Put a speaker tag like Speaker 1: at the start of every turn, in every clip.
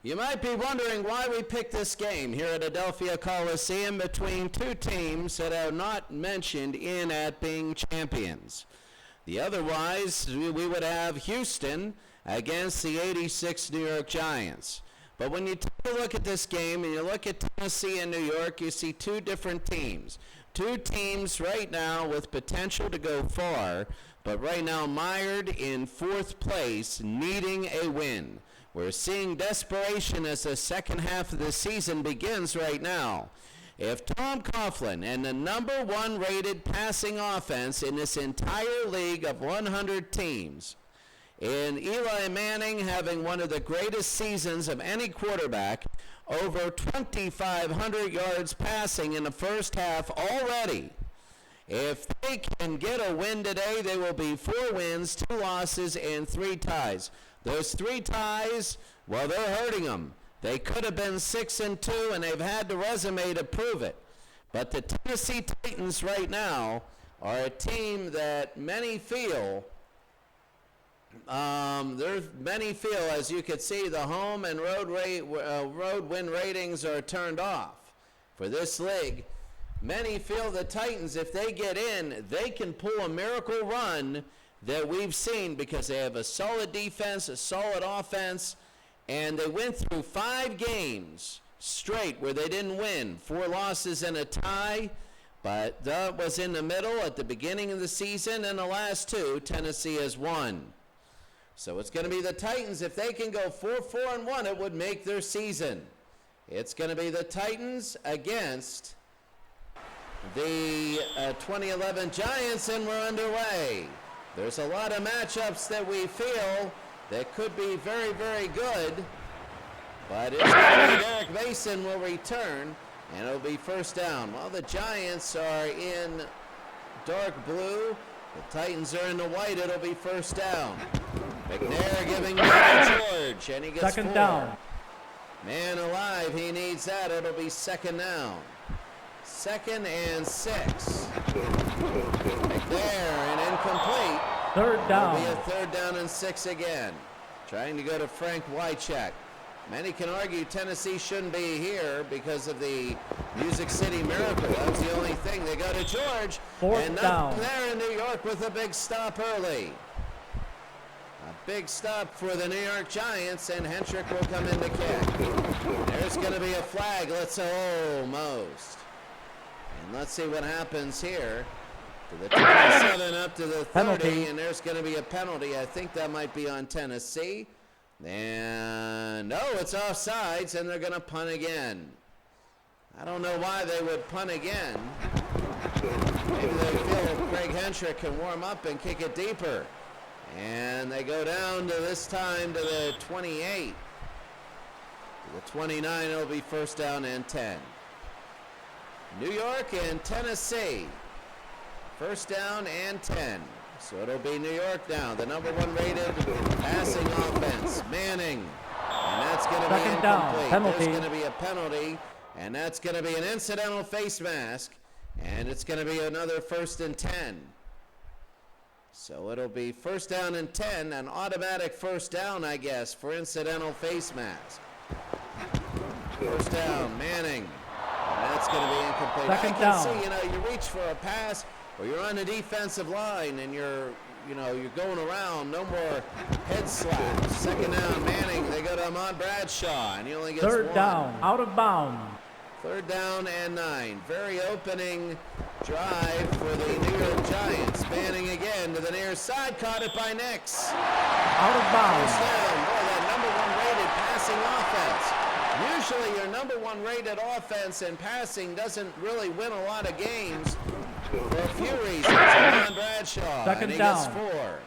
Speaker 1: You might be wondering why we picked this game here at Adelphia Coliseum between two teams that are not mentioned in at being champions. Otherwise, we would have Houston against the 86 New York Giants. But when you take a look at this game and you look at Tennessee and New York, you see two different teams. Two teams right now with potential to go far, but right now mired in fourth place, needing a win. We're seeing desperation as the second half of the season begins right now. If Tom Coughlin and the number one rated passing offense in this entire league of 100 teams, and Eli Manning having one of the greatest seasons of any quarterback, over 2,500 yards passing in the first half already. If they can get a win today, they will be 4 wins, 2 losses, and 3 ties. Those 3 ties, well, they're hurting them. They could have been 6-2, and they've had the resume to prove it. But the Tennessee Titans right now are a team that many feel, as you could see, the home and road win ratings are turned off for this league. Many feel the Titans, if they get in, they can pull a miracle run that we've seen because they have a solid defense, a solid offense, and they went through 5 games straight where they didn't win, 4 losses and a tie, but that was in the middle at the beginning of the season, and the last 2, Tennessee has won. So it's going to be the Titans. If they can go 4-4-1, it would make their season. It's going to be the Titans against the 2011 Giants, and we're underway. There's a lot of matchups that we feel that could be very, very good, but it's going to be Derek Mason will return, and it'll be first down. While the Giants are in dark blue, the Titans are in the white, it'll be first down. McNair giving to George, and he gets 4.
Speaker 2: Down.
Speaker 1: Man alive, he needs that. It'll be second down. 2nd and 6. McNair and incomplete.
Speaker 2: Third down.
Speaker 1: It'll be a 3rd down and 6 again. Trying to go to Frank Wycheck. Many can argue Tennessee shouldn't be here because of the Music City Miracle. That's the only thing. They go to George.
Speaker 2: 4th
Speaker 1: and
Speaker 2: down.
Speaker 1: there in New York with a big stop early. A big stop for the New York Giants, and Hentrick will come in to kick. There's going to be a flag. Let's almost. And let's see what happens here. To the 27 up to the 30,
Speaker 2: penalty.
Speaker 1: And there's going to be a penalty. I think that might be on Tennessee. And no, it's offsides, and they're going to punt again. I don't know why they would punt again. Maybe they feel Craig Hentrick can warm up and kick it deeper. And they go down to this time to the 28. To the 29, it'll be first down and 10. New York and Tennessee. First down and 10. So it'll be New York now, the number 1 rated passing offense. Manning. And that's going to be
Speaker 2: Second down,
Speaker 1: incomplete.
Speaker 2: penalty.
Speaker 1: There's going to be a penalty, and that's going to be an incidental face mask, and it's going to be another 1st and 10. So it'll be 1st down and 10, an automatic 1st down, I guess, for incidental face mask. 1st down, Manning. And that's going to be incomplete.
Speaker 2: Second
Speaker 1: I can
Speaker 2: down.
Speaker 1: see, you reach for a pass, or you're on the defensive line, and you're going around. No more head slaps. 2nd down, Manning. They go to Ahmad Bradshaw, and he only gets
Speaker 2: 3rd
Speaker 1: one.
Speaker 2: down, out of bounds.
Speaker 1: 3rd down and 9. Very opening drive for the New York Giants. Manning again to the near side. Caught it by Nix.
Speaker 2: Out of
Speaker 1: 1st
Speaker 2: bounds.
Speaker 1: down. Boy, that number 1 rated passing offense. Usually your number 1 rated offense in passing doesn't really win a lot of games for a few reasons. John Bradshaw,
Speaker 2: Second
Speaker 1: and he
Speaker 2: down.
Speaker 1: gets 4.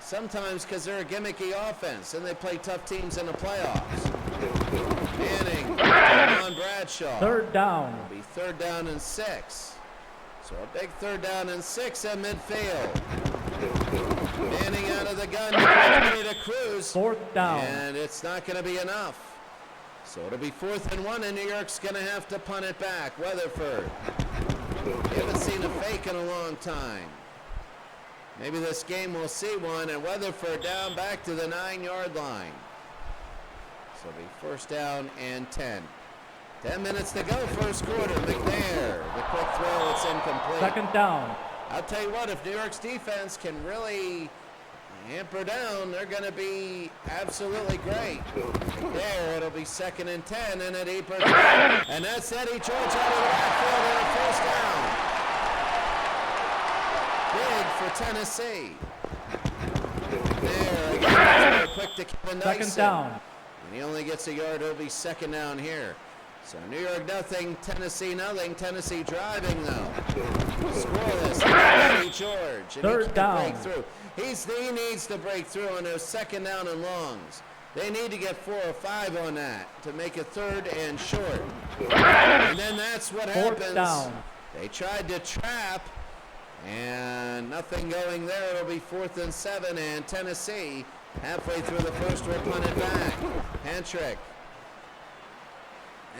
Speaker 1: Sometimes because they're a gimmicky offense and they play tough teams in the playoffs. Manning, John Bradshaw.
Speaker 2: 3rd down.
Speaker 1: It'll be 3rd down and 6. So a big 3rd down and 6 at midfield. Manning out of the gun, ready to cruise.
Speaker 2: 4th down.
Speaker 1: And it's not going to be enough. So it'll be 4th and 1, and New York's going to have to punt it back. Weatherford. We haven't seen a fake in a long time. Maybe this game we'll see one, and Weatherford down back to the 9-yard line. So it'll be 1st down and 10. 10 minutes to go, 1st quarter. McNair, the quick throw, it's incomplete.
Speaker 2: 2nd down.
Speaker 1: I'll tell you what, if New York's defense can really hamper down, they're going to be absolutely great. There, it'll be 2nd and 10, and a deeper throw. And that's Eddie George out of the backfield and a 1st down. Big for Tennessee. There, again, quick to Kevin Dyson.
Speaker 2: 2nd down.
Speaker 1: And he only gets a yard. It'll be 2nd down here. So New York nothing, Tennessee nothing. Tennessee driving though. Scoreless. Eddie George. And
Speaker 2: 3rd
Speaker 1: he can't
Speaker 2: down.
Speaker 1: break through. He needs to break through on those 2nd down and longs. They need to get 4 or 5 on that to make it 3rd and short. And then that's what
Speaker 2: 4th
Speaker 1: happens.
Speaker 2: down.
Speaker 1: They tried to trap, and nothing going there. It'll be 4th and 7, and Tennessee halfway through the 1st will punt it back.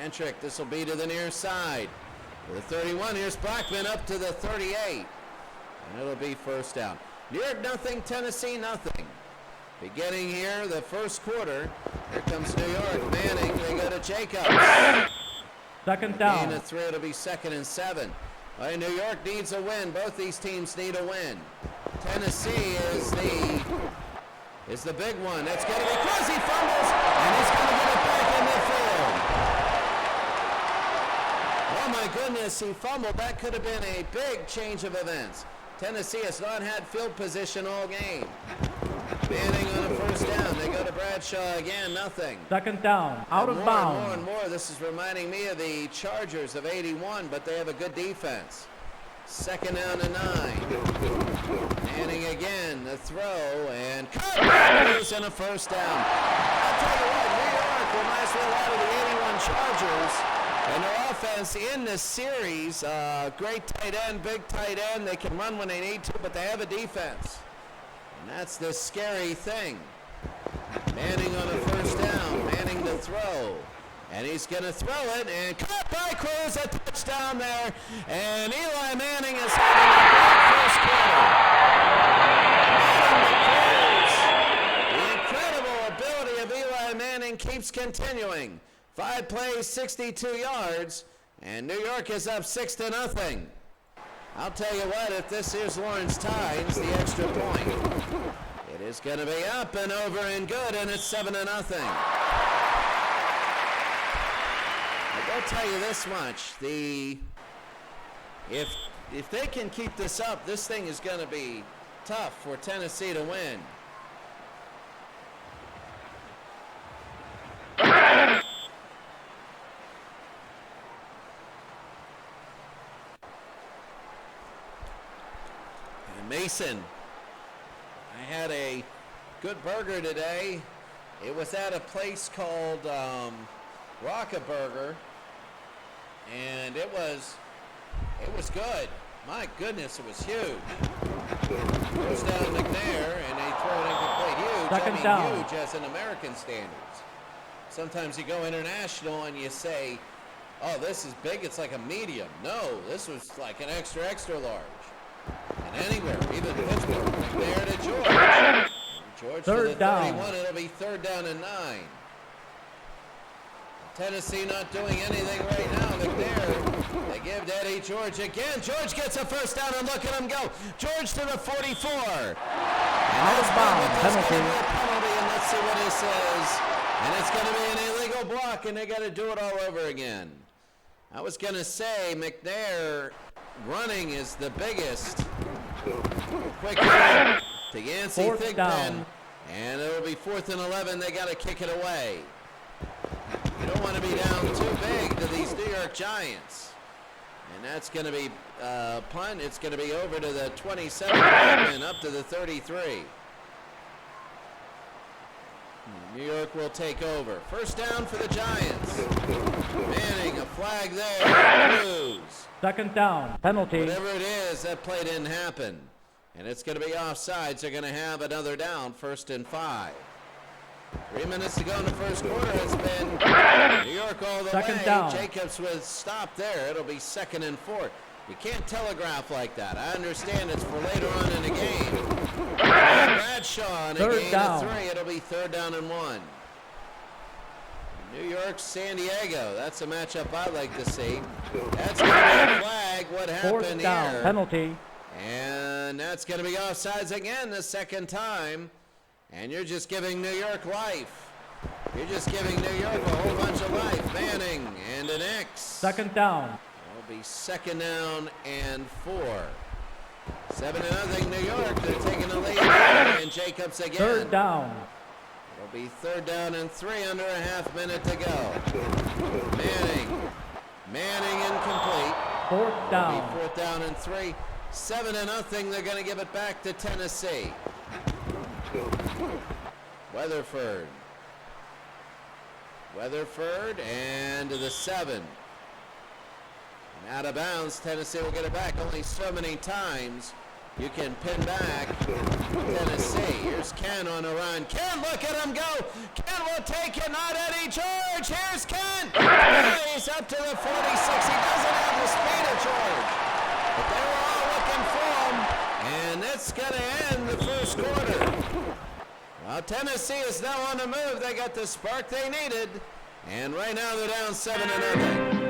Speaker 1: Hentrick, this will be to the near side. For the 31, here's Blackman up to the 38. And it'll be 1st down. New York nothing, Tennessee nothing. Beginning here, the 1st quarter. Here comes New York. Manning, they go to Jacobs.
Speaker 2: 2nd
Speaker 1: Gain
Speaker 2: down.
Speaker 1: of 3, it'll be 2nd and 7. Well, New York needs a win. Both these teams need a win. Tennessee is the big one. It's going to be close. He fumbles, and he's going to get it back in midfield. Oh my goodness, he fumbled. That could have been a big change of events. Tennessee has not had field position all game. Manning on a 1st down. They go to Bradshaw again, nothing.
Speaker 2: 2nd down, out of
Speaker 1: More
Speaker 2: bounds.
Speaker 1: and more. This is reminding me of the Chargers of '81, but they have a good defense. 2nd down and 9. Manning again, the throw, and cut. And a 1st down. I'll tell you what, New York reminds me a lot of the '81 Chargers. And their offense in this series, great tight end, big tight end. They can run when they need to, but they have a defense. And that's the scary thing. Manning on a 1st down. Manning to throw. And he's going to throw it, and caught by Cruz, a touchdown there. And Eli Manning is having a great 1st quarter. Manning to Cruz. The incredible ability of Eli Manning keeps continuing. 5 plays, 62 yards, and New York is up 6-0. I'll tell you what, if this is Lawrence Tynes, the extra point, it is going to be up and over and good, and it's 7-0. I'll tell you this much: if they can keep this up, this thing is going to be tough for Tennessee to win. Mason, I had a good burger today. It was at a place called Rockaburger, and it was good. My goodness, it was huge. Goes down McNair, and they throw it incomplete. Huge,
Speaker 2: Second
Speaker 1: I mean
Speaker 2: down.
Speaker 1: huge as in American standards. Sometimes you go international and you say, oh, this is big, it's like a medium. No, this was like an extra, extra large. And anywhere, even Pittsburgh, McNair to George. George to the
Speaker 2: Third down.
Speaker 1: 31, it'll be 3rd down and 9. Tennessee not doing anything right now. McNair, they give to Eddie George again. George gets a first down, and look at him go. George to the 44.
Speaker 2: Out of bounds, penalty.
Speaker 1: And let's see what he says. And it's going to be an illegal block, and they got to do it all over again. I was going to say McNair running is the biggest. Quick to Yancey
Speaker 2: Fourth
Speaker 1: Thigpen,
Speaker 2: down.
Speaker 1: and it'll be 4th and 11. They got to kick it away. You don't want to be down too big to these New York Giants. And that's going to be punt. It's going to be over to the 27 and up to the 33. New York will take over. First down for the Giants. Manning, a flag there. Blues.
Speaker 2: 2nd down, penalty.
Speaker 1: Whatever it is, that play didn't happen. And it's going to be offsides. They're going to have another down, 1st and 5. 3 minutes to go in the first quarter. It's been New York all the
Speaker 2: Second
Speaker 1: way.
Speaker 2: down.
Speaker 1: Jacobs was stopped there. It'll be 2nd and 4. You can't telegraph like that. I understand it's for later on in the game. Bradshaw in a
Speaker 2: Third
Speaker 1: gain
Speaker 2: down.
Speaker 1: of 3. It'll be 3rd down and 1. New York, San Diego. That's a matchup I'd like to see. That's going to be a flag. What
Speaker 2: 4th
Speaker 1: happened
Speaker 2: down,
Speaker 1: here?
Speaker 2: penalty.
Speaker 1: And that's going to be offsides again the second time. And you're just giving New York life. You're just giving New York a whole bunch of life. Manning and an X.
Speaker 2: 2nd down.
Speaker 1: It'll be 2nd down and 4. 7-0 New York. They're taking the lead here. And Jacobs again.
Speaker 2: 3rd down.
Speaker 1: It'll be 3rd down and 3, under a half minute to go. Manning incomplete.
Speaker 2: 4th
Speaker 1: It'll
Speaker 2: down.
Speaker 1: be 4th down and 3. 7-0. They're going to give it back to Tennessee. Weatherford and to the 7. And out of bounds, Tennessee will get it back. Only so many times you can pin back Tennessee. Here's Ken on a run. Ken, look at him go. Ken will take it, not Eddie George. Here's Ken. He's up to the 46. He doesn't have the speed of George. But they were all looking for him. And that's going to end the first quarter. Well, Tennessee is now on the move. They got the spark they needed. And right now they're down 7-0.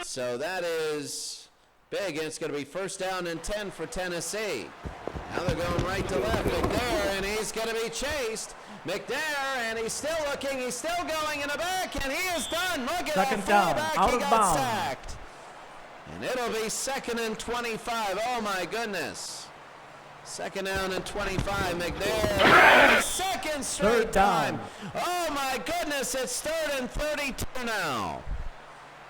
Speaker 1: So that is big, and it's going to be 1st down and 10 for Tennessee. Now they're going right to left. McNair, and he's going to be chased. McNair, and he's still looking. He's still going in the back, and he is done. Look at that
Speaker 2: 2nd down,
Speaker 1: fullback.
Speaker 2: out
Speaker 1: He
Speaker 2: of
Speaker 1: got
Speaker 2: bounds.
Speaker 1: sacked. And it'll be 2nd and 25. Oh, my goodness. 2nd down and 25. McNair, second straight
Speaker 2: 3rd down.
Speaker 1: time. Oh, my goodness. It's 3rd and 32 now.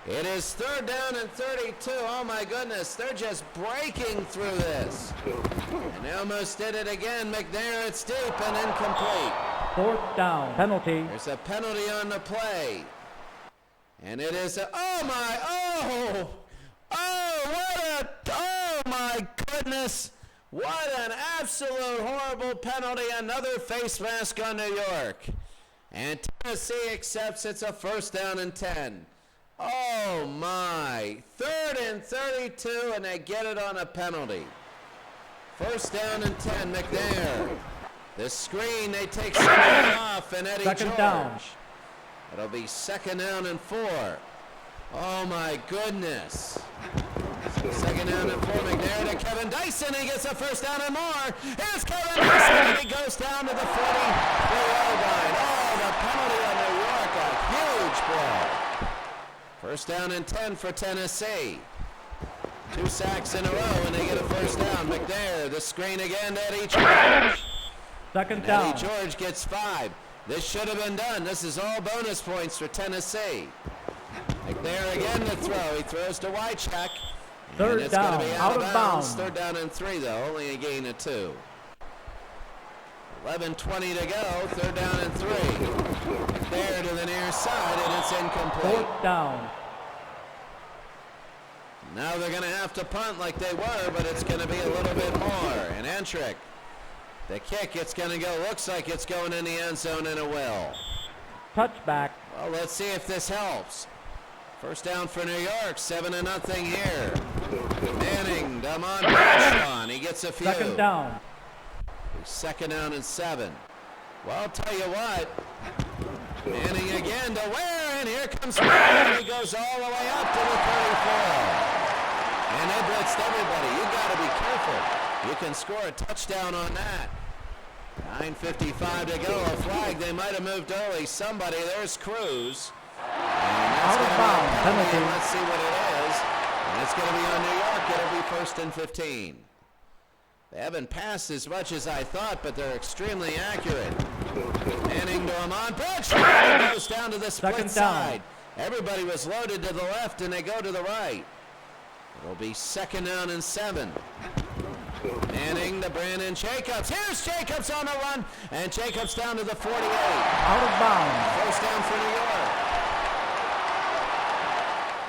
Speaker 1: It is 3rd down and 32. Oh, my goodness. They're just breaking through this. And they almost did it again. McNair, it's deep and incomplete.
Speaker 2: 4th down, penalty.
Speaker 1: There's a penalty on the play. And it is a, oh my goodness. What an absolute horrible penalty. Another face mask on New York. And Tennessee accepts it's a 1st down and 10. Oh my. 3rd and 32, and they get it on a penalty. 1st down and 10, McNair. The screen, they take somebody off, and Eddie
Speaker 2: 2nd
Speaker 1: George.
Speaker 2: down.
Speaker 1: It'll be 2nd down and 4. Oh my goodness. Second down and 4. McNair to Kevin Dyson. He gets a first down and more. Here's Kevin Dyson, and he goes down to the 40-yard line. Oh, the penalty on New York, a huge blow. First down and 10 for Tennessee. 2 sacks in a row, and they get a first down. McNair, the screen again to Eddie George.
Speaker 2: Second down.
Speaker 1: Eddie George gets 5. This should have been done. This is all bonus points for Tennessee. McNair again to throw. He throws to Wycheck.
Speaker 2: Third
Speaker 1: And it's going
Speaker 2: down,
Speaker 1: to be
Speaker 2: out of bounds.
Speaker 1: Third down and 3, though. Only a gain of 2. 11:20 to go. Third down and 3. McNair to the near side, and it's incomplete.
Speaker 2: Fourth down.
Speaker 1: Now they're going to have to punt like they were, but it's going to be a little bit more. And Entrick, the kick, it's going to go. Looks like it's going in the end zone, and it will.
Speaker 2: Touchback.
Speaker 1: Well, let's see if this helps. First down for New York, 7-0 here. Manning, Damon Bradshaw, and he gets a few.
Speaker 2: Second down.
Speaker 1: Second down and 7. Well, I'll tell you what. Manning again to Ware, and here comes Ware. He goes all the way up to the 34. And they blitzed everybody. You got to be careful. You can score a touchdown on that. 9:55 to go. A flag. They might have moved early. Somebody. There's Cruz.
Speaker 2: Out of bounds. Penalty.
Speaker 1: Let's see what it is. And it's going to be on New York. It'll be first and 15. They haven't passed as much as I thought, but they're extremely accurate. Manning to Amon Bradshaw. Goes down to the split side. Everybody was loaded to the left, and they go to the right. It'll be second down and 7. Manning to Brandon Jacobs. Here's Jacobs on the run, and Jacobs down to the 48.
Speaker 2: Out of bounds.
Speaker 1: First down for New York.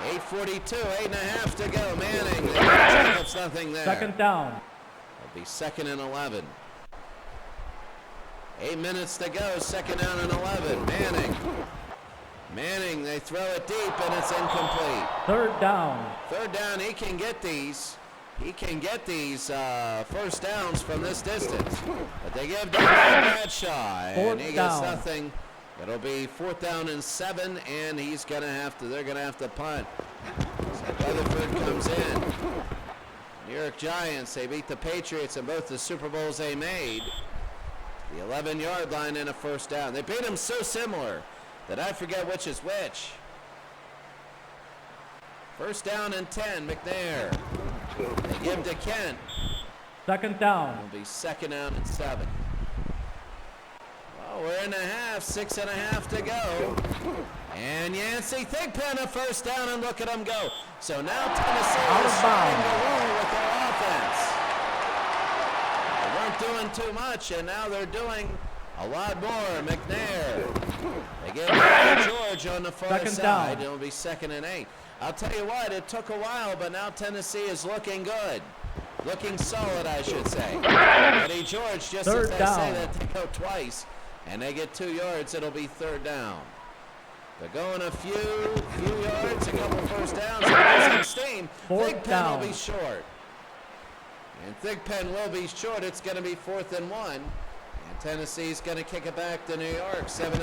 Speaker 1: 8:42, 8.5 to go. Manning, Jacobs, nothing there.
Speaker 2: Second down.
Speaker 1: It'll be second and 11. 8 minutes to go, second down and 11. Manning, they throw it deep, and it's incomplete.
Speaker 2: Third down.
Speaker 1: Third down, he can get these. He can get these first downs from this distance. But they give down to Bradshaw, and he gets nothing. It'll be fourth down and 7, and they're going to have to punt. So Rutherford comes in. New York Giants, they beat the Patriots in both the Super Bowls they made. The 11-yard line and a first down. They beat them so similar that I forget which is which. First down and 10, McNair. They give to Kent.
Speaker 2: Second down.
Speaker 1: It'll be second down and 7. Well, we're in the half, 6.5 to go. And Yancey Thigpen a first down, and look at them go. So now Tennessee is starting to roll with their offense. They weren't doing too much, and now they're doing a lot more. McNair. They give to George on the far side. It'll be second and 8. I'll tell you what, it took a while, but now Tennessee is looking good. Looking solid, I should say. Eddie George, just as they say that, they go twice, and they get 2 yards. It'll be third down. They're going a few yards, a couple first downs, and losing steam. Thigpen will be short. And Thigpen will be short. It's going to be 4th and 1. And Tennessee's going to kick it back to New York, 7-0.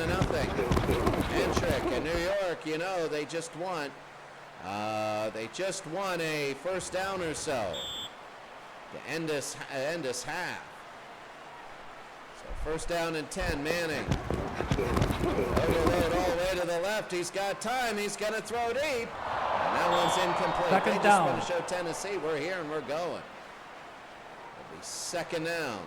Speaker 1: Entrick and New York, you know, they just won. They just won a first down or so to end this half. So first down and 10, Manning. Overload all the way to the left. He's got time. He's going to throw deep. And that one's incomplete.
Speaker 2: Second
Speaker 1: they
Speaker 2: down.
Speaker 1: just want to show Tennessee we're here and we're going. It'll be second down.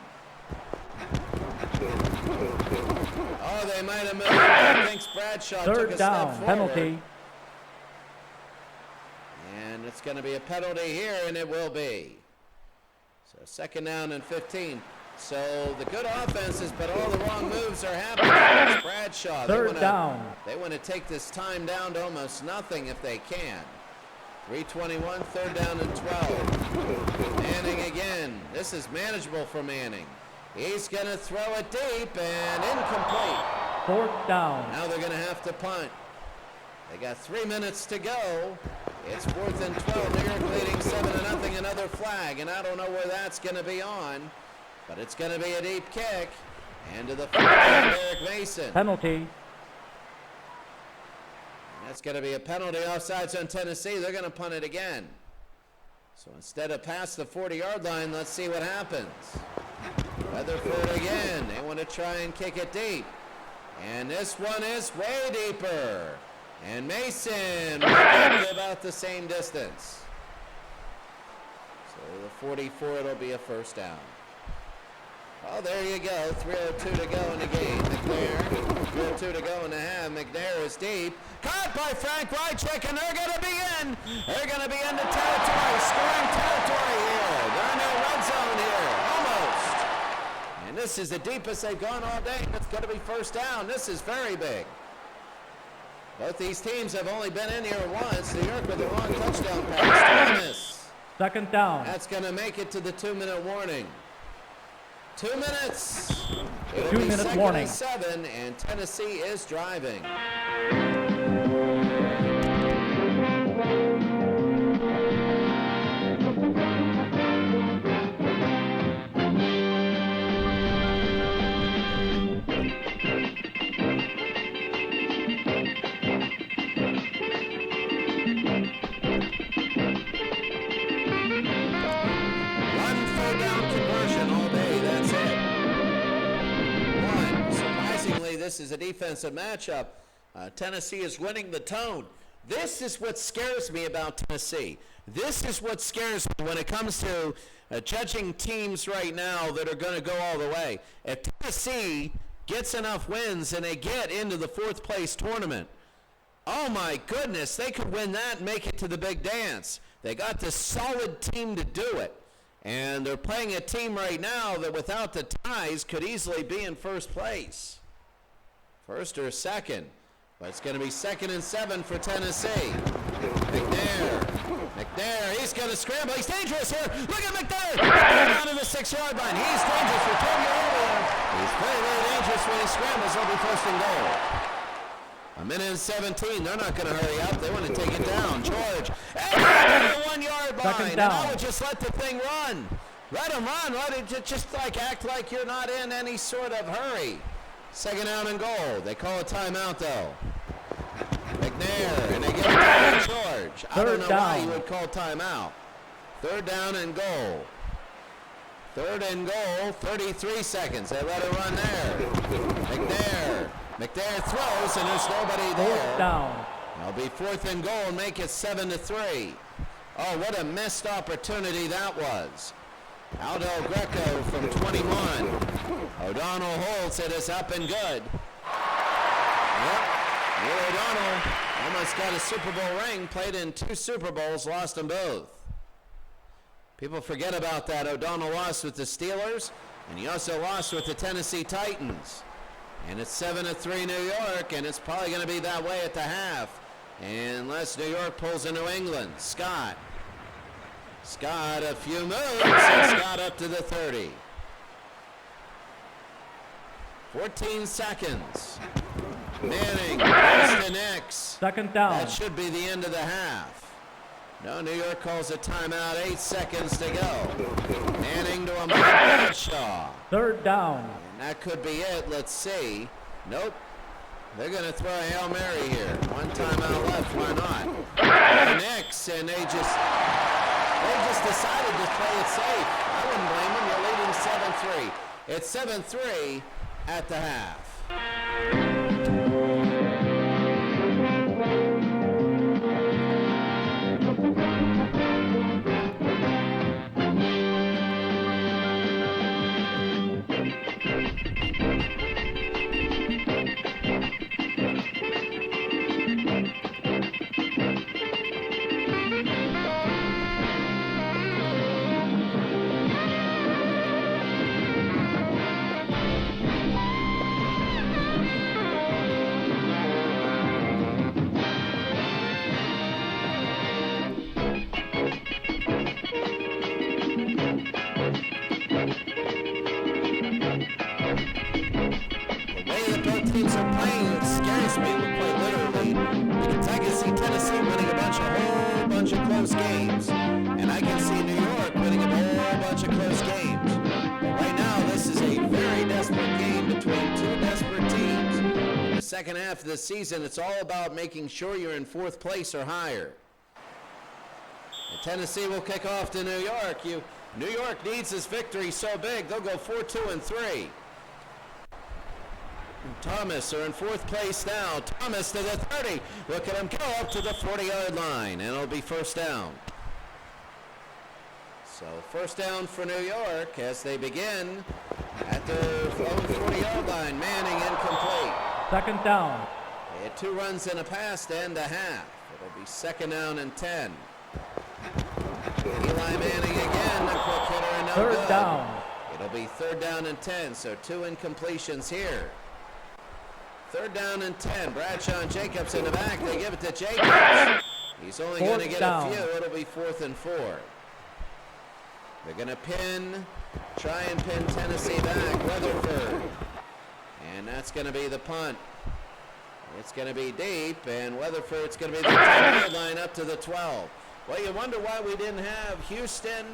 Speaker 1: Oh, they might have moved. I think Bradshaw took a step forward.
Speaker 2: Penalty.
Speaker 1: And it's going to be a penalty here, and it will be. So second down and 15. So the good offenses, but all the wrong moves are happening. It's Bradshaw.
Speaker 2: Third down.
Speaker 1: They want to take this time down to almost nothing if they can. 3:21, third down and 12. Manning again. This is manageable for Manning. He's going to throw it deep and incomplete.
Speaker 2: Fourth down.
Speaker 1: Now they're going to have to punt. They got 3 minutes to go. It's 4th and 12. New York leading 7-0. Another flag, and I don't know where that's going to be on, but it's going to be a deep kick. And to the 4th, Derek Mason.
Speaker 2: Penalty.
Speaker 1: That's going to be a penalty. Offsides on Tennessee. They're going to punt it again. So instead of past the 40-yard line, let's see what happens. Weatherford again. They want to try and kick it deep. And this one is way deeper. And Mason will get to about the same distance. So the 44, it'll be a first down. Oh, there you go. 3:02 to go in the game. McNair, 3:02 to go in the half. McNair is deep. Caught by Frank Wycheck, and they're going to be in. They're going to be in the territory, scoring territory here. They're in their red zone here, almost. And this is the deepest they've gone all day. It's going to be first down. This is very big. Both these teams have only been in here once. New York with the wrong touchdown pass. Thomas.
Speaker 2: Second down.
Speaker 1: That's going to make it to the 2-minute warning. 2 minutes. It'll
Speaker 2: 2
Speaker 1: be
Speaker 2: minute
Speaker 1: second
Speaker 2: warning.
Speaker 1: and 7, and Tennessee is driving. One third down conversion all day. That's it. One. Surprisingly, this is a defensive matchup. Tennessee is winning the tone. This is what scares me about Tennessee. This is what scares me when it comes to judging teams right now that are going to go all the way. If Tennessee gets enough wins and they get into the fourth place tournament, oh my goodness, they could win that and make it to the big dance. They got this solid team to do it. And they're playing a team right now that without the ties could easily be in first place. First or second. But it's going to be 2nd and 7 for Tennessee. McNair, he's going to scramble. He's dangerous here. Look at McNair. McNair down to the 6-yard line. He's dangerous. We told you earlier. He's very, very dangerous when he scrambles. He'll be first and goal. 1:17. They're not going to hurry up. They want to take it down. George. And to the 1-yard line.
Speaker 2: Second
Speaker 1: And
Speaker 2: down.
Speaker 1: I would just let the thing run. Let him run. Let it just like act like you're not in any sort of hurry. 2nd down and goal. They call a timeout though. McNair, and they give it to George. I don't know why you would call timeout. 3rd down and goal. 3rd and goal, 33 seconds. They let it run there. McNair throws, and there's nobody there.
Speaker 2: Fourth down.
Speaker 1: It'll be 4th and goal and make it 7-3. Oh, what a missed opportunity that was. Aldo Greco from 21. O'Donnell holds it. Is up and good. Yep. Neil O'Donnell almost got a Super Bowl ring. Played in 2 Super Bowls, lost them both. People forget about that. O'Donnell lost with the Steelers, and he also lost with the Tennessee Titans. And it's 7-3 New York, and it's probably going to be that way at the half. Unless New York pulls a New England. Scott, a few moves, and Scott up to the 30. 14 seconds. Manning, goes to Nix.
Speaker 2: 2nd down.
Speaker 1: That should be the end of the half. No, New York calls a timeout, 8 seconds to go. Manning to a Mike Bradshaw.
Speaker 2: 3rd down.
Speaker 1: And that could be it. Let's see. Nope. They're going to throw a Hail Mary here. 1 timeout left. Why not? Nix, and they just decided to play it safe. I wouldn't blame them. You're leading 7-3. It's 7-3 at the half. Teams are playing, it scares me quite literally, because I can see Tennessee winning a whole bunch of close games, and I can see New York winning a whole bunch of close games. Right now, this is a very desperate game between 2 desperate teams. In the second half of the season, it's all about making sure you're in fourth place or higher. And Tennessee will kick off to New York. New York needs this victory so big, they'll go 4-2-3. Thomas are in fourth place now. Thomas to the 30. Look at him go up to the 40-yard line, and it'll be first down. So first down for New York as they begin at their own 40-yard line. Manning incomplete.
Speaker 2: Second down.
Speaker 1: They had 2 runs and a pass to end the half. It'll be second down and 10. Eli Manning again, the quick hitter, and no
Speaker 2: Third
Speaker 1: good.
Speaker 2: down.
Speaker 1: It'll be third down and 10, so 2 incompletions here. Third down and 10. Bradshaw and Jacobs in the back. They give it to Jacobs. He's only going to
Speaker 2: Fourth
Speaker 1: get
Speaker 2: down.
Speaker 1: a few. It'll be 4th and 4. They're going to try and pin Tennessee back. Weatherford. And that's going to be the punt. It's going to be deep, and Weatherford's going to be the 10-yard line up to the 12. Well, you wonder why we didn't have Houston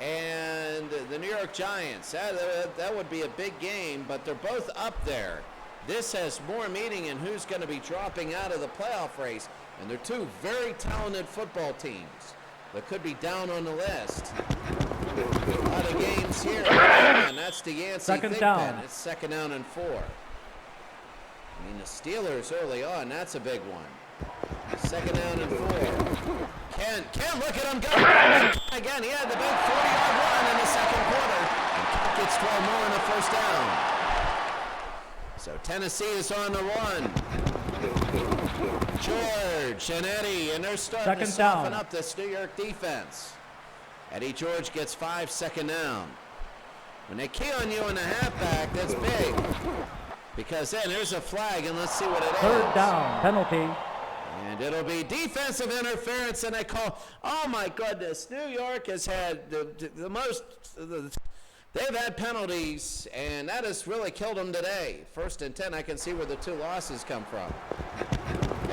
Speaker 1: and the New York Giants. That would be a big game, but they're both up there. This has more meaning in who's going to be dropping out of the playoff race, and they're 2 very talented football teams that could be down on the list. A lot of games here, and that's the Yancey
Speaker 2: Second
Speaker 1: Thigpen.
Speaker 2: down.
Speaker 1: It's second down and 4. I mean, the Steelers early on, that's a big one. Second down and 4. Kent, look at him go. Again, he had the big 40-yard run in the second quarter. And Kent gets 12 more in the first down. So Tennessee is on the run. George and Eddie, and they're starting to
Speaker 2: Second
Speaker 1: soften
Speaker 2: down.
Speaker 1: up this New York defense. Eddie George gets 5, second down. When they key on you in the halfback, that's big. Because then there's a flag, and let's see what it is.
Speaker 2: Third down. Penalty.
Speaker 1: And it'll be defensive interference, and they call, oh my goodness, New York has had the most, they've had penalties, and that has really killed them today. 1st and 10, I can see where the 2 losses come from.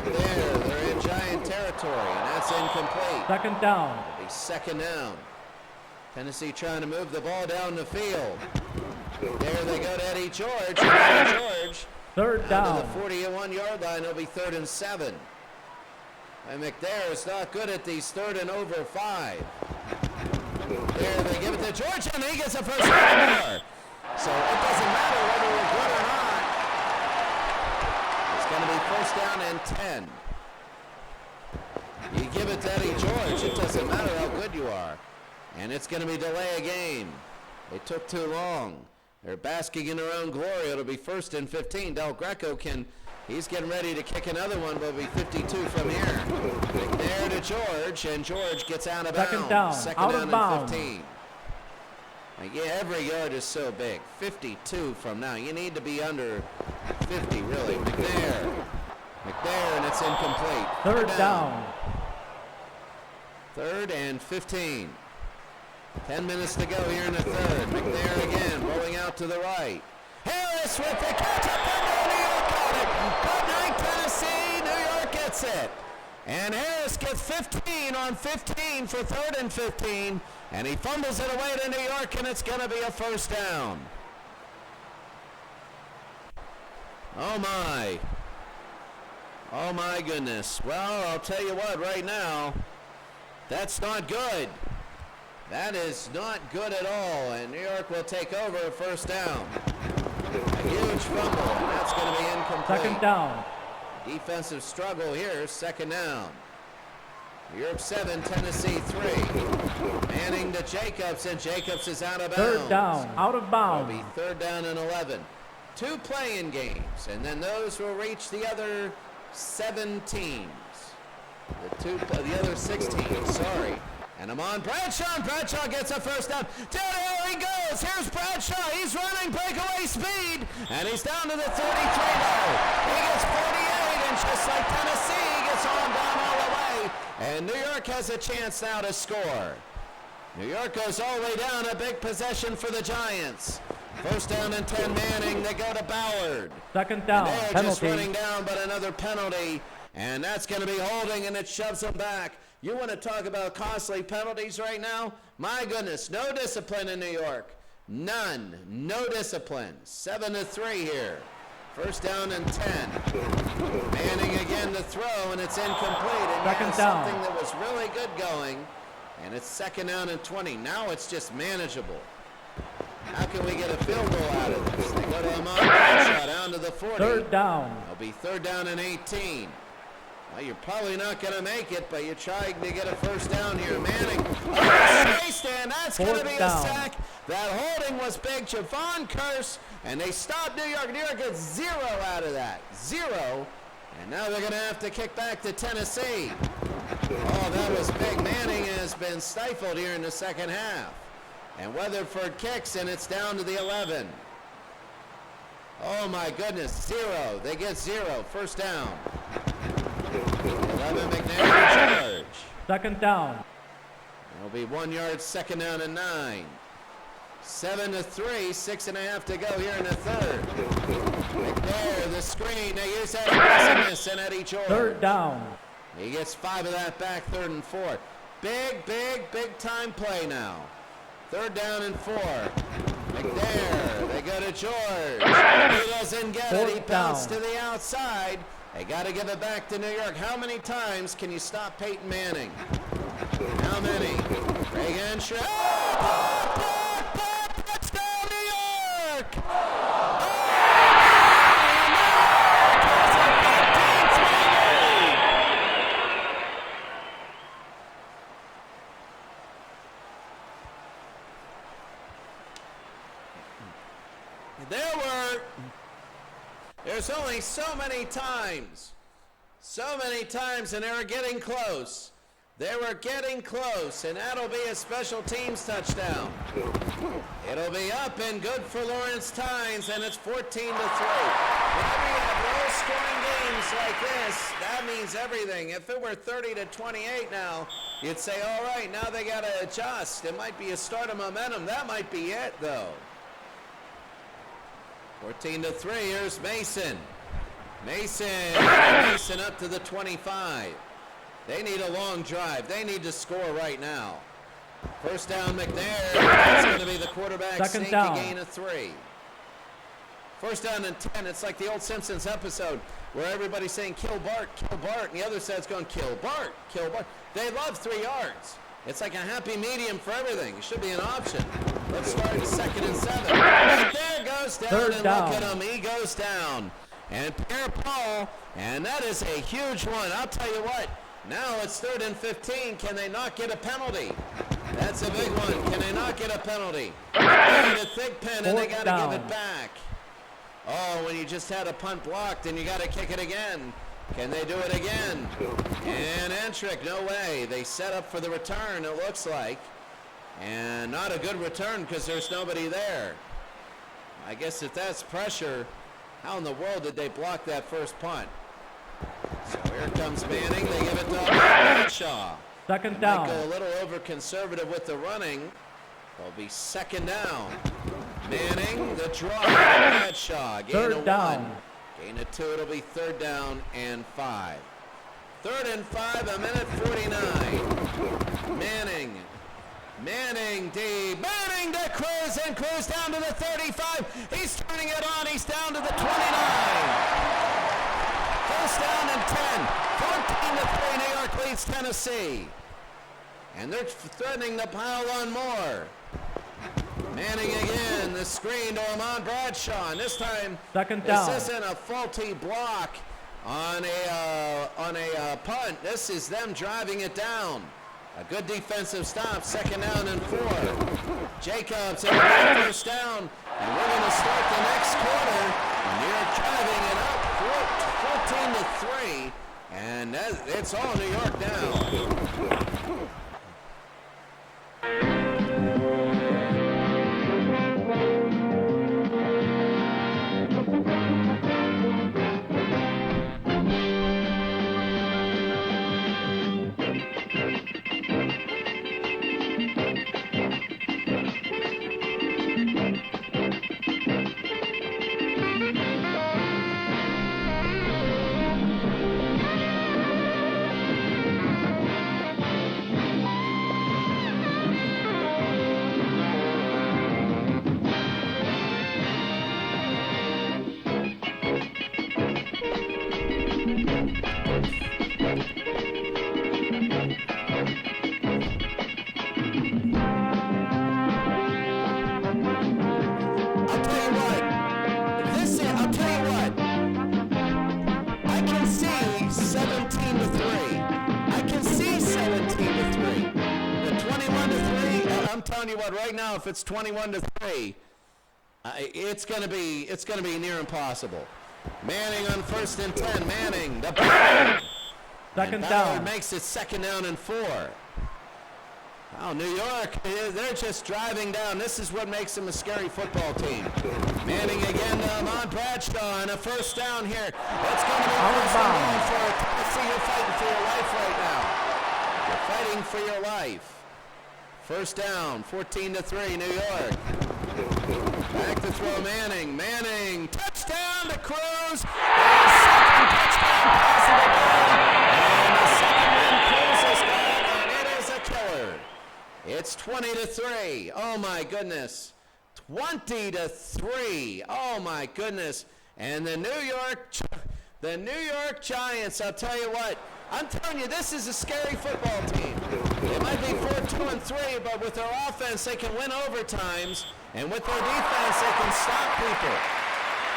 Speaker 1: They're in Giant territory, and that's incomplete.
Speaker 2: Second down.
Speaker 1: It'll be second down. Tennessee trying to move the ball down the field. There they go to Eddie George, and Eddie George
Speaker 2: Third
Speaker 1: down
Speaker 2: down.
Speaker 1: to the 41-yard line. It'll be 3rd and 7. And McNair is not good at these 3rd and over 5. There they give it to George, and he gets a first down. So it doesn't matter whether we're good or not. It's going to be first down and 10. You give it to Eddie George, it doesn't matter how good you are. And it's going to be delay a game. It took too long. They're basking in their own glory. It'll be 1st and 15. Del Greco he's getting ready to kick another one, but it'll be 52 from here. There to George, and George gets out of bounds.
Speaker 2: Second down.
Speaker 1: Second
Speaker 2: Out
Speaker 1: down
Speaker 2: of
Speaker 1: and
Speaker 2: bounds.
Speaker 1: 15. Yeah, every yard is so big. 52 from now. You need to be under 50, really. McNair, and it's incomplete.
Speaker 2: Third down.
Speaker 1: 3rd and 15. 10 minutes to go here in the 3rd. McNair again, rolling out to the right. Harris with the catch up, and New York got it. Good night, Tennessee. New York gets it. And Harris gets 15 on 15 for 3rd and 15. And he fumbles it away to New York, and it's going to be a first down. Oh, my. Oh, my goodness. Well, I'll tell you what, right now, that's not good. That is not good at all, and New York will take over a first down. A huge fumble, and that's going to be incomplete.
Speaker 2: Second down.
Speaker 1: Defensive struggle here, second down. New York 7, Tennessee 3. Manning to Jacobs, and Jacobs is out of bounds.
Speaker 2: Third down. Out of
Speaker 1: It'll
Speaker 2: bounds.
Speaker 1: be 3rd down and 11. 2 playing games, and then those will reach the other 7 teams. The other 6 teams, sorry. And I'm on Bradshaw, and Bradshaw gets a first down. There he goes. Here's Bradshaw. He's running breakaway speed, and he's down to the 33 now. He gets 48, and just like Tennessee, he gets on down all the way. And New York has a chance now to score. New York goes all the way down, a big possession for the Giants. First down and 10, Manning. They go to Ballard.
Speaker 2: Second down.
Speaker 1: And they're just
Speaker 2: Penalty.
Speaker 1: running down, but another penalty. And that's going to be holding, and it shoves them back. You want to talk about costly penalties right now? My goodness, no discipline in New York. None. No discipline. 7-3 here. First down and 10. Manning again to throw, and it's incomplete. And
Speaker 2: Second
Speaker 1: yeah,
Speaker 2: down.
Speaker 1: something that was really good going, and it's second down and 20. Now it's just manageable. How can we get a field goal out of this? They go to Ahmad Bradshaw down to the 40.
Speaker 2: Third down.
Speaker 1: It'll be third down and 18. Well, you're probably not going to make it, but you're trying to get a first down here. Manning, chased, and that's going to
Speaker 2: Fourth
Speaker 1: be a
Speaker 2: down.
Speaker 1: sack. That holding was big. Javon Curse, and they stopped New York. New York gets 0 out of that. 0. And now they're going to have to kick back to Tennessee. Oh, that was big. Manning has been stifled here in the second half. And Weatherford kicks, and it's down to the 11. Oh, my goodness. 0. They get 0. First down. 11 McNair to charge.
Speaker 2: Second down.
Speaker 1: It'll be 1 yard, second down and 9. 7-3, 6.5 to go here in the third. McNair, the screen. They use that aggressiveness and Eddie George.
Speaker 2: Third down.
Speaker 1: He gets 5 of that back, third and 4. Big time play now. Third down and 4. McNair, they go to George. He doesn't get it. He
Speaker 2: Fourth
Speaker 1: bounced
Speaker 2: down.
Speaker 1: to the outside. They got to give it back to New York. How many times can you stop Peyton Manning? How many? Craig Ansher. Touchdown, New York! There's only so many times, and they were getting close. They were getting close, and that'll be a special teams touchdown. It'll be up and good for Lawrence Tynes, and it's 14-3. Whenever you have low-scoring games like this, that means everything. If it were 30-28 now, you'd say, all right, now they got to adjust. It might be a start of momentum. That might be it, though. 14-3, here's Mason. Mason up to the 25. They need a long drive. They need to score right now. First down, McNair. That's going to be the quarterback
Speaker 2: Second
Speaker 1: sneaky
Speaker 2: down.
Speaker 1: gain of 3. First down and 10. It's like the old Simpsons episode where everybody's saying, kill Bart, and the other side's going, kill Bart. They love 3 yards. It's like a happy medium for everything. It should be an option. Let's start at second and 7. Right there goes down,
Speaker 2: Third
Speaker 1: and
Speaker 2: down.
Speaker 1: look at him. He goes down. And Pierre-Paul, and that is a huge one. I'll tell you what, now it's third and 15. Can they not get a penalty? That's a big one. Can they not get a penalty? They need a thick pen, and they got to give it back. Oh, when you just had a punt blocked, and you got to kick it again. Can they do it again? And Antrick, no way. They set up for the return, it looks like. And not a good return because there's nobody there. I guess if that's pressure, how in the world did they block that first punt? So here comes Manning. They give it to Bradshaw.
Speaker 2: Second
Speaker 1: Might
Speaker 2: down.
Speaker 1: go a little over conservative with the running. It'll be second down. Manning, the draw. Bradshaw, gain
Speaker 2: Third
Speaker 1: of
Speaker 2: down.
Speaker 1: 1. Gain of 2, it'll be third down and 5. Third and 5, a minute 49. Manning deep. Manning to Cruz, and Cruz down to the 35. He's turning it on. He's down to the 29. First down and 10. 14-3, New York leads Tennessee. And they're threatening to pile on more. Manning again, the screen to Ahmad Bradshaw, and this time
Speaker 2: Second down.
Speaker 1: this isn't a faulty block on a punt. This is them driving it down. A good defensive stop, second down and 4. Jacobs in the first down, and we're going to start the next quarter. And you're driving it up 14-3, and it's all New York now. telling you what, right now, if it's 21-3, it's gonna be near impossible. Manning on 1st and 10. Manning, the Ballard.
Speaker 2: Second
Speaker 1: And Ballard
Speaker 2: down.
Speaker 1: makes it 2nd down and 4. Oh, New York, they're just driving down. This is what makes them a scary football team. Manning again to Ahmad Bradshaw, and a 1st down here. It's going to be
Speaker 2: Out of
Speaker 1: 1st and
Speaker 2: bounds.
Speaker 1: goal for Tennessee. You're fighting for your life right now. You're fighting for your life. 1st down, 14-3, New York. Back to throw Manning. Manning, touchdown to Cruz. And a 2nd touchdown pass of the ball. And the 2nd one, Cruz is gone, and it is a killer. It's 20-3. Oh my goodness. 20-3. Oh my goodness. And the New York Giants, I'll tell you what, I'm telling you, this is a scary football team. They might be 4-2-3, but with their offense, they can win overtimes, and with their defense, they can stop people.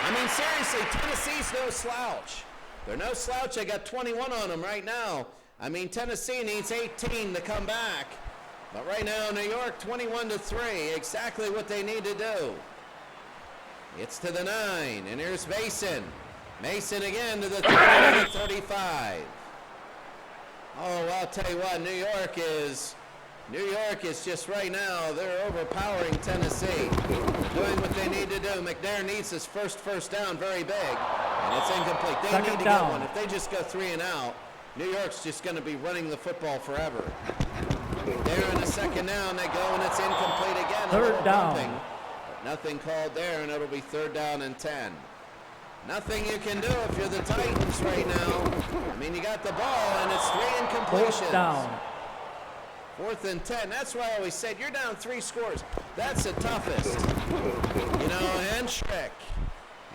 Speaker 1: I mean, seriously, Tennessee's no slouch. They're no slouch. They got 21 on them right now. I mean, Tennessee needs 18 to come back. But right now, New York, 21-3, exactly what they need to do. It's to the 9, and here's Mason. Mason again to the 30, 35. Oh, I'll tell you what, New York is just right now, they're overpowering Tennessee. They're doing what they need to do. McNair needs his first down very big, and it's incomplete. They
Speaker 2: Second
Speaker 1: need to
Speaker 2: down.
Speaker 1: get one. If they just go 3 and out, New York's just going to be running the football forever. There in the 2nd down, they go, and it's incomplete again. A little
Speaker 2: 3rd down.
Speaker 1: bumping, but nothing called there, and it'll be 3rd down and 10. Nothing you can do if you're the Titans right now. I mean, you got the ball, and it's 3 incompletions.
Speaker 2: 4th down.
Speaker 1: 4th and 10. That's why I always said you're down 3 scores. That's the toughest. You know, Hentrick.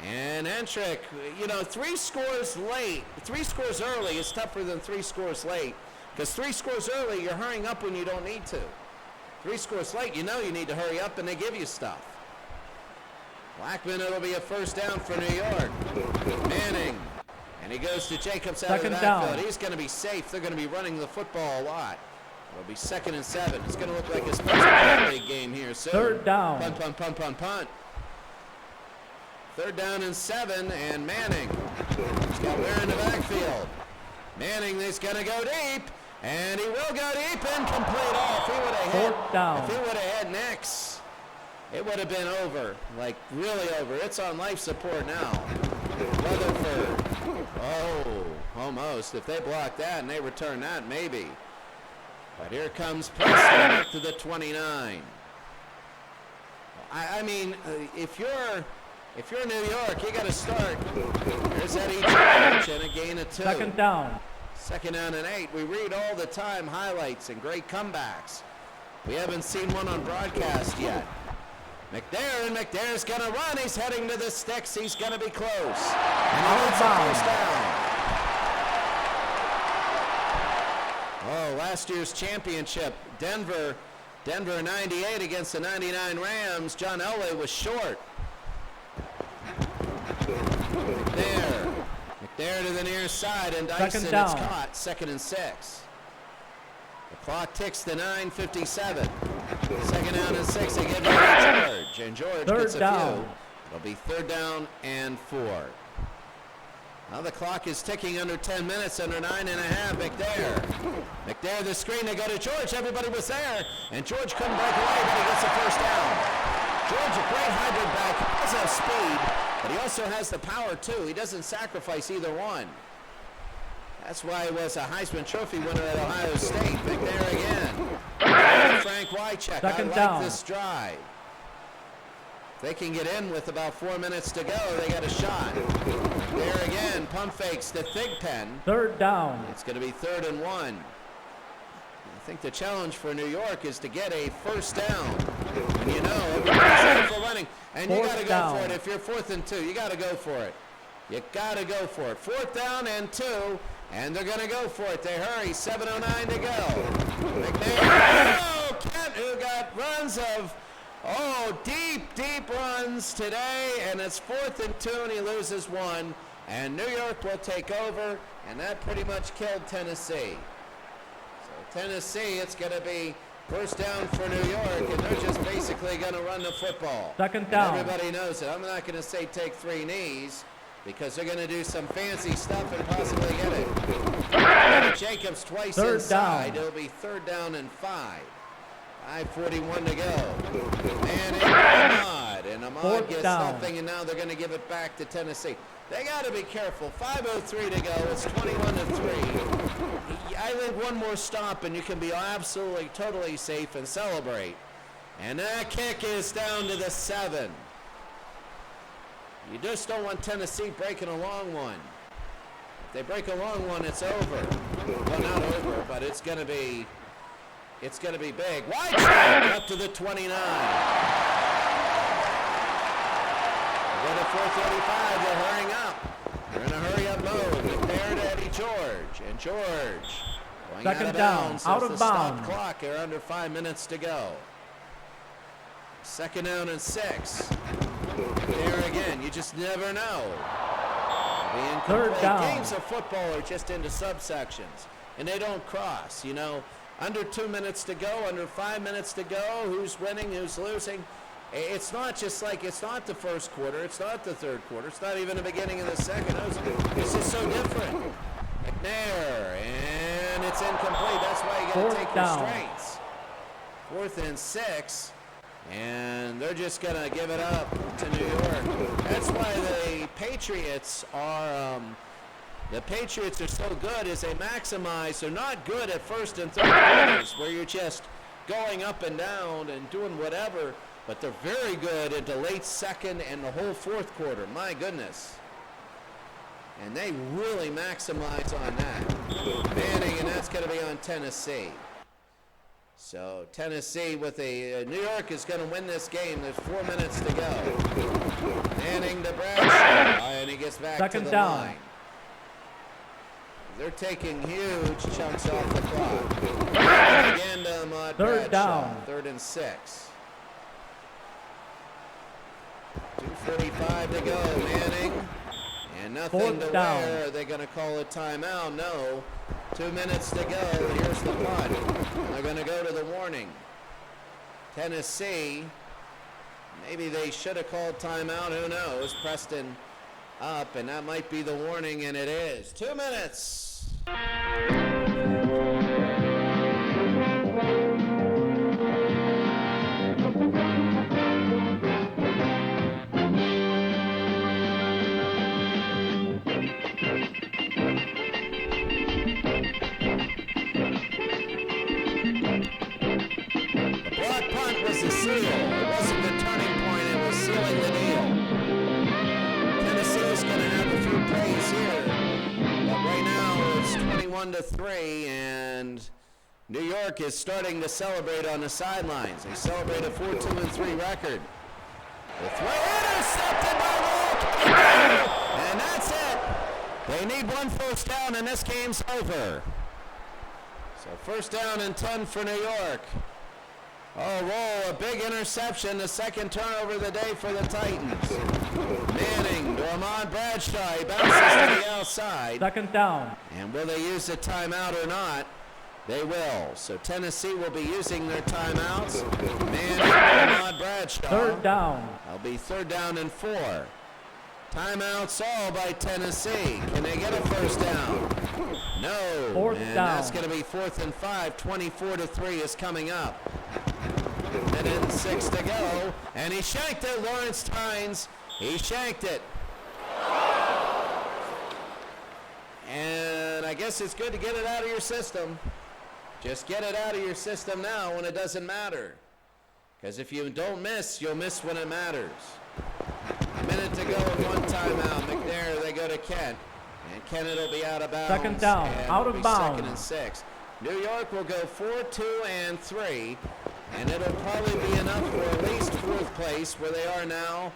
Speaker 1: And Hentrick, you know, 3 scores late, 3 scores early is tougher than 3 scores late. Because 3 scores early, you're hurrying up when you don't need to. 3 scores late, you know you need to hurry up, and they give you stuff. Blackman, it'll be a 1st down for New York. Manning. And he goes to Jacobs out of the
Speaker 2: 2nd
Speaker 1: backfield.
Speaker 2: down.
Speaker 1: He's going to be safe. They're going to be running the football a lot. It'll be 2nd and 7. It's going to look like a special league game here soon.
Speaker 2: 3rd down.
Speaker 1: Punt. 3rd down and 7, and Manning. He's got Ware in the backfield. Manning is going to go deep, and he will go deep and complete off. He would have hit.
Speaker 2: 4th down.
Speaker 1: If he would have hit Nix, it would have been over, like really over. It's on life support now. Rutherford. Oh, almost. If they block that and they return that, maybe. But here comes Preston up to the 29. I mean, if you're New York, you got to start. There's Eddie George and a gain of 2.
Speaker 2: 2nd down.
Speaker 1: 2nd down and 8. We read all the time highlights and great comebacks. We haven't seen one on broadcast yet. McNair's going to run. He's heading to the sticks. He's going to be close. And he gets a 1st down. Oh, last year's championship, Denver 98 against the 99 Rams. John Elway was short. McNair to the near side, and Dyson, it's
Speaker 2: down.
Speaker 1: caught. 2nd and 6. The clock ticks to 9:57. 2nd down and 6. They give it to George, and George gets a
Speaker 2: down.
Speaker 1: few. It'll be 3rd down and 4. Now the clock is ticking under 10 minutes, under 9.5. McNair, the screen, they go to George. Everybody was there, and George couldn't break away, but he gets a 1st down. George, a great hybrid back. He does have speed, but he also has the power, too. He doesn't sacrifice either one. That's why he was a Heisman Trophy winner at Ohio State. McNair again. Frank Wycheck. I
Speaker 2: 2nd
Speaker 1: like
Speaker 2: down.
Speaker 1: this drive. If they can get in with about 4 minutes to go, they got a shot. There again, pump fakes to Thigpen.
Speaker 2: 3rd down.
Speaker 1: It's going to be 3rd and 1. I think the challenge for New York is to get a 1st down. And you know, everybody's out for running. And you
Speaker 2: 4th
Speaker 1: got to go
Speaker 2: down.
Speaker 1: for it. If you're 4th and 2, you got to go for it. You got to go for it. 4th down and 2. And they're going to go for it. They hurry. 7:09 to go. McNair. Oh, Kent, who got runs of, deep runs today. And it's 4th and 2, and he loses 1. And New York will take over. And that pretty much killed Tennessee. So Tennessee, it's going to be First down for New York, and they're just basically going to run the football.
Speaker 2: Second
Speaker 1: And
Speaker 2: down.
Speaker 1: everybody knows it. I'm not going to say take 3 knees because they're going to do some fancy stuff and possibly get it. Jacobs twice
Speaker 2: Third
Speaker 1: inside.
Speaker 2: down.
Speaker 1: It'll be 3rd down and 5. 5:41 to go. And Ahmad. And Ahmad
Speaker 2: Fourth
Speaker 1: gets
Speaker 2: down.
Speaker 1: nothing, and now they're going to give it back to Tennessee. They got to be careful. 5:03 to go. It's 21 to 3. I think one more stop, and you can be absolutely, totally safe and celebrate. And that kick is down to the 7. You just don't want Tennessee breaking a long one. If they break a long one, it's over. Well, not over, but it's going to be big. Wide shot up to the 29. We're at 4:35. They're hurrying up. They're in a hurry-up mode. McNair to Eddie George. And George going
Speaker 2: Second down, out of
Speaker 1: the stop
Speaker 2: bounds.
Speaker 1: clock. They're under 5 minutes to go. 2nd down and 6. There again, you just never know. The incomplete
Speaker 2: Third down.
Speaker 1: games of football are just into subsections, and they don't cross. You know, under 2 minutes to go, under 5 minutes to go, who's winning, who's losing. It's not just like, it's not the first quarter, it's not the third quarter, it's not even the beginning of the second. It's just so different. McNair, and it's incomplete. That's why you got to
Speaker 2: Fourth
Speaker 1: take
Speaker 2: down.
Speaker 1: restraints. 4th and 6, and they're just going to give it up to New York. That's why the Patriots are so good, is they maximize. They're not good at first and third quarters where you're just going up and down and doing whatever, but they're very good into late second and the whole fourth quarter. My goodness. And they really maximize on that. Manning, and that's going to be on Tennessee. So Tennessee with New York is going to win this game. There's 4 minutes to go. Manning to Bradshaw, and he gets back
Speaker 2: Second
Speaker 1: to the
Speaker 2: down.
Speaker 1: line. They're taking huge chunks off the clock. Again to Ahmad
Speaker 2: Third
Speaker 1: Bradshaw.
Speaker 2: down.
Speaker 1: 3rd and 6. 2:45 to go. Manning. And nothing
Speaker 2: Fourth
Speaker 1: to
Speaker 2: down.
Speaker 1: wear. Are they going to call a timeout? No. 2 minutes to go. Here's the punt. They're going to go to the warning. Tennessee, maybe they should have called timeout. Who knows? Preston up, and that might be the warning, and it is. 2 minutes. Was the seal. It wasn't the turning point, it was sealing the deal. Tennessee is going to have a few plays here, but right now it's 21 to 3, and New York is starting to celebrate on the sidelines. They celebrate a 4-2-3 record. The throw intercepted by Walker, and that's it. They need one first down, and this game's over. So 1st down and 10 for New York. Oh, roll, a big interception, the 2nd turnover of the day for the Titans. Manning to Ahmad Bradshaw, he bounces to the outside.
Speaker 2: 2nd down.
Speaker 1: And will they use a timeout or not? They will. So Tennessee will be using their timeouts. Manning to Ahmad Bradshaw.
Speaker 2: 3rd down.
Speaker 1: That'll be 3rd down and 4. Timeouts all by Tennessee. Can they get a first down? No.
Speaker 2: 4th
Speaker 1: and
Speaker 2: down.
Speaker 1: that's going to be 4th and 5. 24 to 3 is coming up. Minute and 6 to go. And he shanked it, Lawrence Tynes. He shanked it. And I guess it's good to get it out of your system. Just get it out of your system now when it doesn't matter. Because if you don't miss, you'll miss when it matters. A minute to go and 1 timeout. McNair, they go to Kent. And Kennett will be out of bounds.
Speaker 2: 2nd down,
Speaker 1: and
Speaker 2: out
Speaker 1: it'll
Speaker 2: of
Speaker 1: be
Speaker 2: bounds.
Speaker 1: 2nd and 6. New York will go 4, 2, and 3. And it'll probably be enough for at least 4th place where they are now.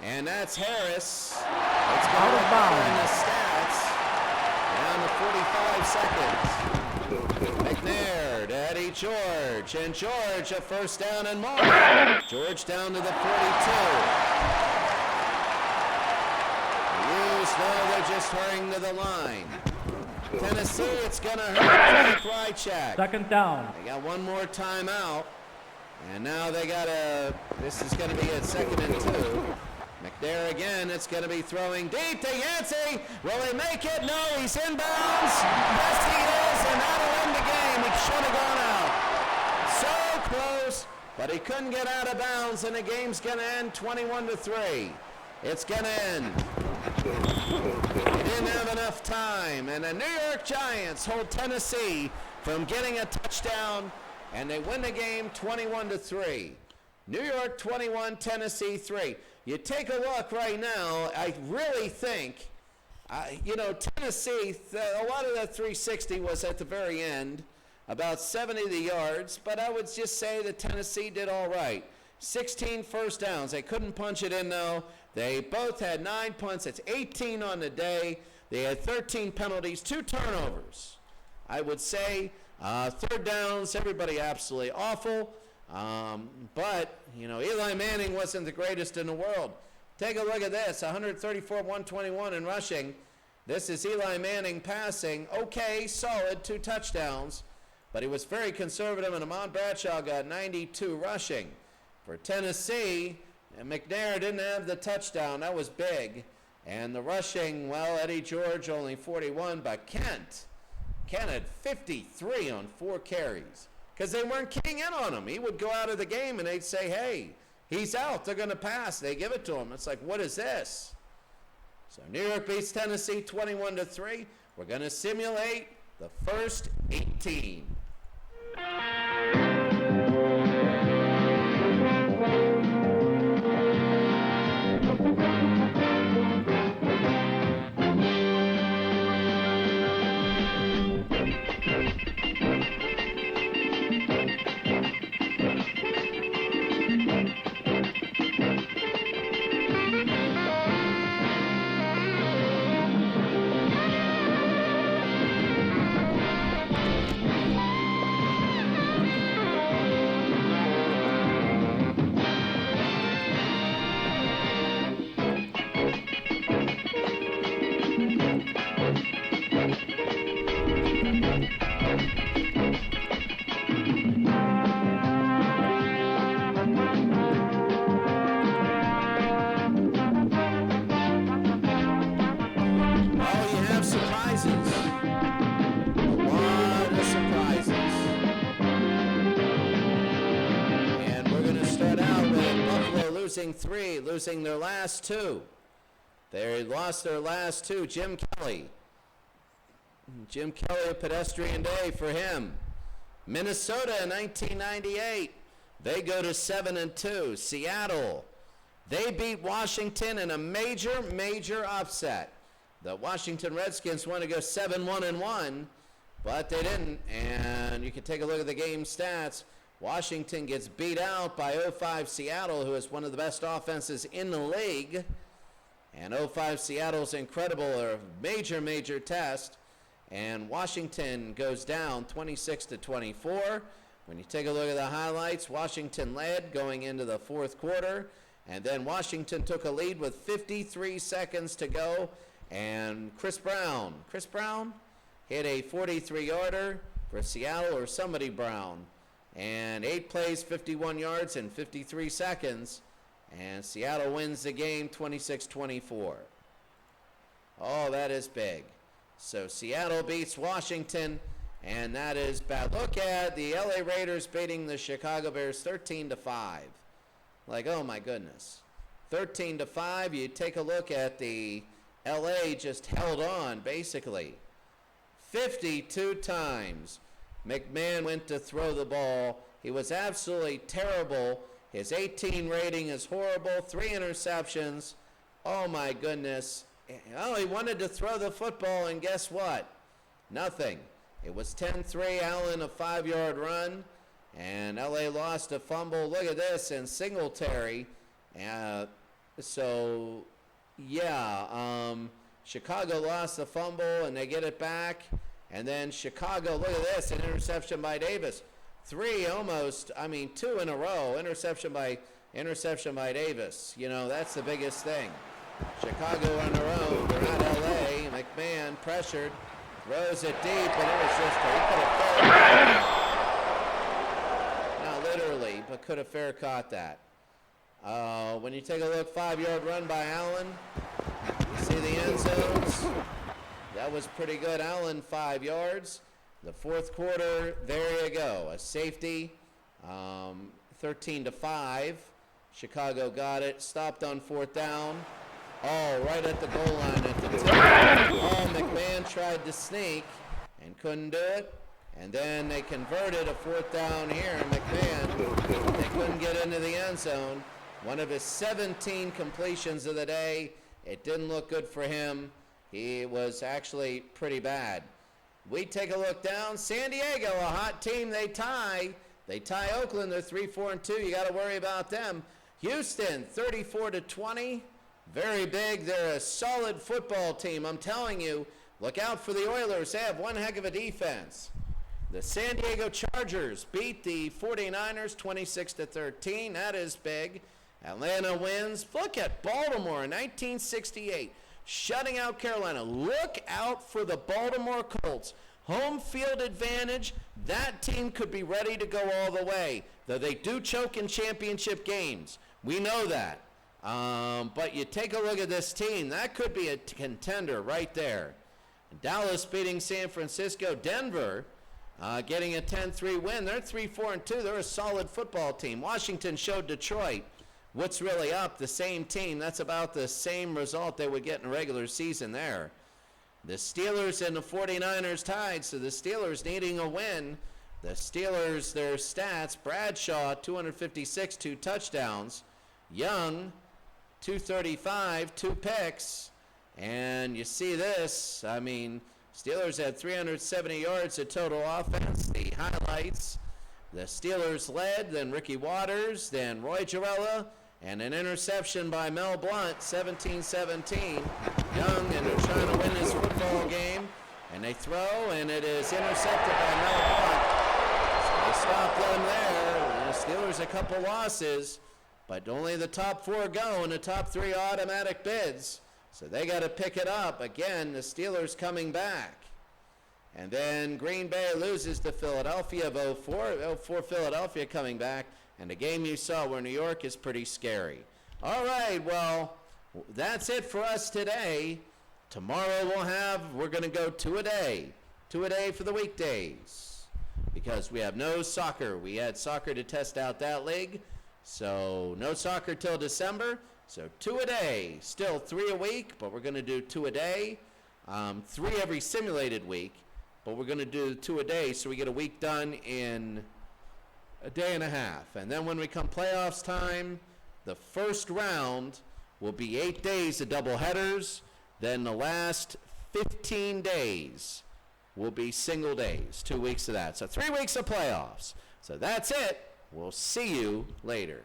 Speaker 1: And that's Harris. It's going
Speaker 2: Out of
Speaker 1: to
Speaker 2: bounds.
Speaker 1: in the stats. Down to 45 seconds. McNair to Eddie George. And George a first down and more. George down to the 42. The U's know they're just hurrying to the line. Tennessee, it's going to hurt Frank Reichak.
Speaker 2: Second down.
Speaker 1: They got one more timeout. And now they got this is going to be a 2nd and 2. McNair again, it's going to be throwing deep to Yancey. Will he make it? No, he's inbounds. Yes, he is, and that'll end the game. He should have gone out. So close, but he couldn't get out of bounds, and the game's going to end 21-3. It's going to end. He didn't have enough time, and the New York Giants hold Tennessee from getting a touchdown, and they win the game 21-3. New York 21, Tennessee 3. You take a look right now, I really think, Tennessee, a lot of that 360 was at the very end, about 70 of the yards, but I would just say that Tennessee did all right. 16 first downs. They couldn't punch it in, though. They both had 9 punts. It's 18 on the day. They had 13 penalties, 2 turnovers. I would say third downs, everybody absolutely awful. But, Eli Manning wasn't the greatest in the world. Take a look at this, 134, 121 in rushing. This is Eli Manning passing. Okay, solid, 2 touchdowns. But he was very conservative, and Ahmad Bradshaw got 92 rushing. For Tennessee, McNair didn't have the touchdown. That was big. And the rushing, well, Eddie George only 41, but Kent had 53 on 4 carries. Because they weren't keying in on him. He would go out of the game and they'd say, hey, he's out. They're going to pass. They give it to him. It's like, what is this? So New York beats Tennessee 21-3. We're going to simulate the first 18. Losing their last 2. They lost their last 2. Jim Kelly, a pedestrian day for him. Minnesota in 1998, they go to 7-2. Seattle, they beat Washington in a major upset. The Washington Redskins want to go 7-1-1, but they didn't. And you can take a look at the game stats. Washington gets beat out by 05 Seattle, who is one of the best offenses in the league. And 05 Seattle's incredible, a major test. And Washington goes down 26-24. When you take a look at the highlights, Washington led going into the 4th quarter. And then Washington took a lead with 53 seconds to go. And Chris Brown hit a 43-yarder for Seattle, or somebody Brown. And 8 plays, 51 yards in 53 seconds. And Seattle wins the game 26-24. Oh, that is big. So Seattle beats Washington, and that is bad. Look at the LA Raiders beating the Chicago Bears 13-5. Like, oh my goodness. 13-5. You take a look at the LA just held on, basically. 52 times. McMahon went to throw the ball. He was absolutely terrible. His 18 rating is horrible. 3 interceptions. Oh, my goodness. Oh, he wanted to throw the football, and guess what? Nothing. It was 10-3. Allen, a 5-yard run. And L.A. lost a fumble. Look at this. And Singletary. Chicago lost the fumble, and they get it back. And then Chicago, look at this, an interception by Davis. 2 in a row, interception by Davis. That's the biggest thing. Chicago on their own, they're not LA. McMahon pressured, Throws it deep, and it was just he could have not literally, but could have fair caught that. When you take a look, 5-yard run by Allen. You see the end zones. That was pretty good. Allen, 5 yards. The fourth quarter, there you go. A safety, 13-5. Chicago got it. Stopped on 4th down. Oh, right at the goal line at the tip. Oh, McMahon tried to sneak and couldn't do it. And then they converted a 4th down here. McMahon, they couldn't get into the end zone. One of his 17 completions of the day. It didn't look good for him. He was actually pretty bad. We take a look down. San Diego, a hot team. They tie. They tie Oakland. They're 3-4-2. You got to worry about them. Houston, 34-20. Very big. They're a solid football team. I'm telling you, look out for the Oilers. They have one heck of a defense. The San Diego Chargers beat the 49ers 26-13. That is big. Atlanta wins. Look at Baltimore in 1968. Shutting out Carolina. Look out for the Baltimore Colts. Home field advantage. That team could be ready to go all the way. Though they do choke in championship games. We know that. But you take a look at this team. That could be a contender right there. Dallas beating San Francisco. Denver getting a 10-3 win. They're 3-4-2. They're a solid football team. Washington showed Detroit what's really up. The same team. That's about the same result they would get in a regular season there. The Steelers and the 49ers tied, so the Steelers needing a win. The Steelers, their stats, Bradshaw, 256, 2 touchdowns. Young, 235, 2 picks. And you see this, I mean, Steelers had 370 yards of total offense. The highlights, the Steelers led, then Ricky Waters, then Roy Jarella, and an interception by Mel Blount, 17-17. Young, and they're trying to win this football game. And they throw, and it is intercepted by Mel Blount. So they stop them there. The Steelers a couple losses, but only the top 4 go, and the top 3 automatic bids. So they got to pick it up. Again, the Steelers coming back. And then Green Bay loses to Philadelphia of 0-4 Philadelphia coming back. And the game you saw where New York is pretty scary. All right, well, that's it for us today. Tomorrow we're going to go 2 a day. 2 a day for the weekdays. Because we have no soccer. We had soccer to test out that league. So no soccer till December. So 2 a day. Still 3 a week, but we're going to do 2 a day. 3 every simulated week. But we're going to do 2 a day, so we get a week done in a day and a half. And then when we come playoffs time, the first round will be 8 days of double headers. Then the last 15 days will be single days, 2 weeks of that. So 3 weeks of playoffs. So that's it. We'll see you later.